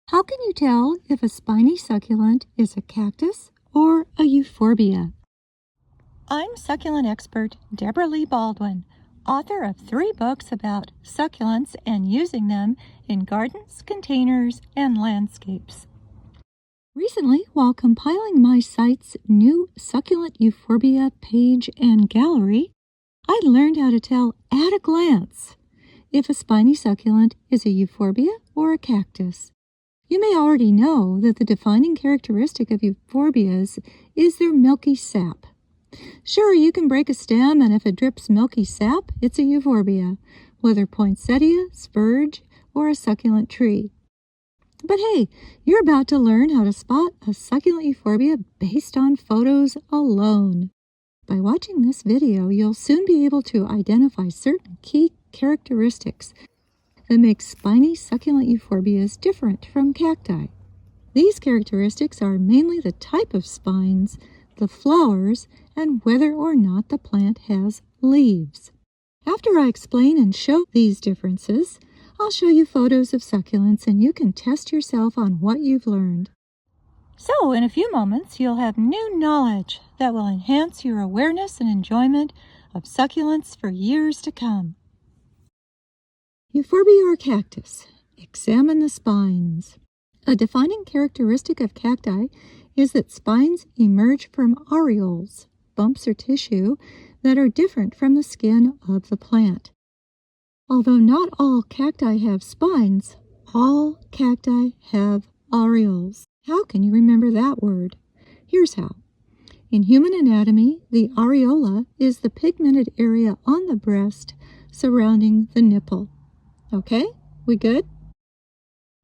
How can you tell if a spiny succulent is a cactus or a euphorbia? I'm succulent expert Debra Lee Baldwin, author of 3 books about succulents and using them in gardens, containers, and landscapes. Recently, while compiling my site's new succulent euphorbia page and gallery, I learned how to tell at a glance if a spiny succulent is a euphorbia or a cactus. You may already know that the defining characteristic of euphorbias is their milky sap. Sure, you can break a stem, and if it drips milky sap, it's a euphorbia, whether poinsettia, spurge, or a succulent tree. But hey, you're about to learn how to spot a succulent euphorbia based on photos alone. By watching this video, you'll soon be able to identify certain key characteristics that make spiny succulent euphorbias different from cacti. These characteristics are mainly the type of spines, the flowers, and whether or not the plant has leaves. After I explain and show these differences, I'll show you photos of succulents and you can test yourself on what you've learned. So, in a few moments, you'll have new knowledge that will enhance your awareness and enjoyment of succulents for years to come. Euphorbia or cactus. Examine the spines. A defining characteristic of cacti is that spines emerge from areoles, bumps or tissue, that are different from the skin of the plant. Although not all cacti have spines, all cacti have areoles. How can you remember that word? Here's how. In human anatomy, the areola is the pigmented area on the breast surrounding the nipple. Okay, we good?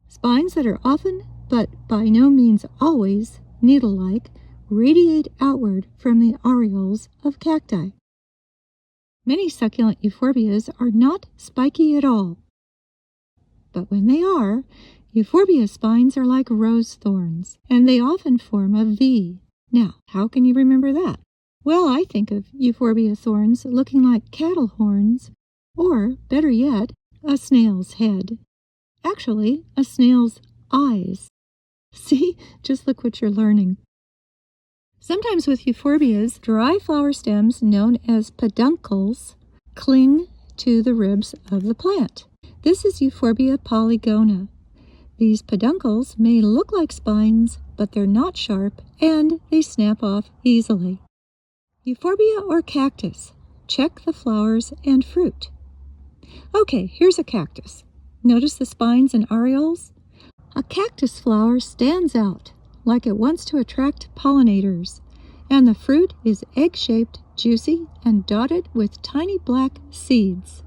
Spines that are often, but by no means always, needle-like, radiate outward from the areoles of cacti. Many succulent euphorbias are not spiky at all. But when they are, euphorbia spines are like rose thorns, and they often form a V. Now, how can you remember that? Well, I think of euphorbia thorns looking like cattle horns, or, better yet, a snail's head. Actually, a snail's eyes. See? Just look what you're learning. Sometimes with euphorbias, dry flower stems known as peduncles cling to the ribs of the plant. This is Euphorbia polygona. These peduncles may look like spines, but they're not sharp and they snap off easily. Euphorbia or cactus. Check the flowers and fruit. Okay, here's a cactus. Notice the spines and areoles? A cactus flower stands out, like it wants to attract pollinators, and the fruit is egg-shaped, juicy, and dotted with tiny black seeds.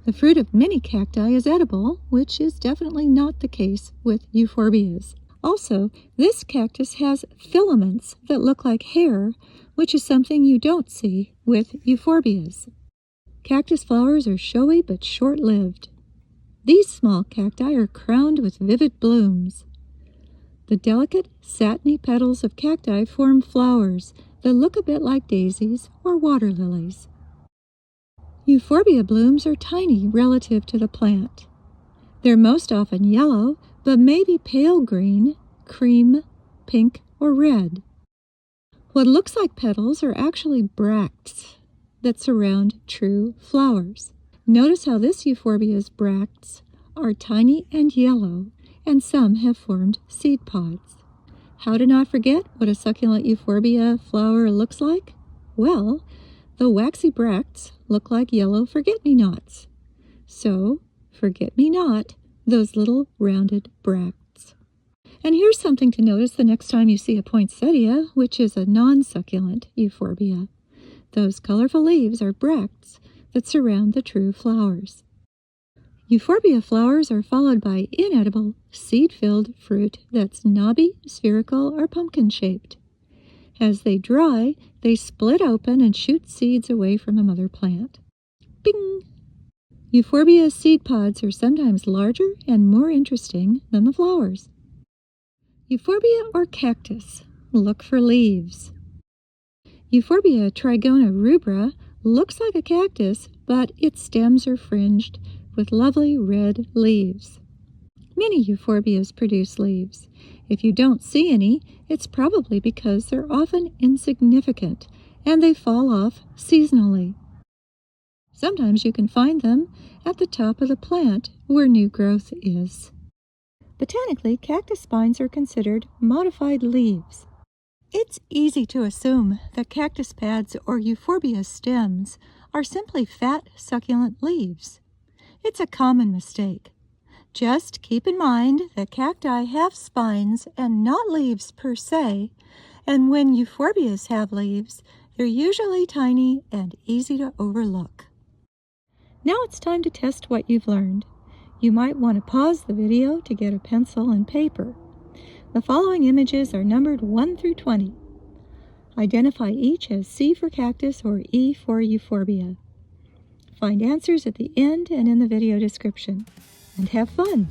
The fruit of many cacti is edible, which is definitely not the case with euphorbias. Also, this cactus has filaments that look like hair, which is something you don't see with euphorbias. Cactus flowers are showy but short-lived. These small cacti are crowned with vivid blooms. The delicate, satiny petals of cacti form flowers that look a bit like daisies or water lilies. Euphorbia blooms are tiny relative to the plant. They're most often yellow, but may be pale green, cream, pink, or red. What looks like petals are actually bracts that surround true flowers. Notice how this euphorbia's bracts are tiny and yellow, and some have formed seed pods. How to not forget what a succulent euphorbia flower looks like? Well, the waxy bracts look like yellow forget-me-nots. So, forget-me-not those little rounded bracts. And here's something to notice the next time you see a poinsettia, which is a non-succulent euphorbia. Those colorful leaves are bracts that surround the true flowers. Euphorbia flowers are followed by inedible, seed-filled fruit that's knobby, spherical, or pumpkin-shaped. As they dry, they split open and shoot seeds away from the mother plant. Bing! Euphorbia seed pods are sometimes larger and more interesting than the flowers. Euphorbia or cactus. Look for leaves. Euphorbia trigona rubra looks like a cactus, but its stems are fringed with lovely red leaves. Many Euphorbias produce leaves. If you don't see any, it's probably because they're often insignificant and they fall off seasonally. Sometimes you can find them at the top of the plant where new growth is. Botanically, cactus spines are considered modified leaves. It's easy to assume that cactus pads or Euphorbia stems are simply fat, succulent leaves. It's a common mistake. Just keep in mind that cacti have spines and not leaves per se, and when Euphorbias have leaves, they're usually tiny and easy to overlook. Now it's time to test what you've learned. You might want to pause the video to get a pencil and paper. The following images are numbered 1 through 20. Identify each as C for cactus or E for Euphorbia. Find answers at the end and in the video description. And have fun!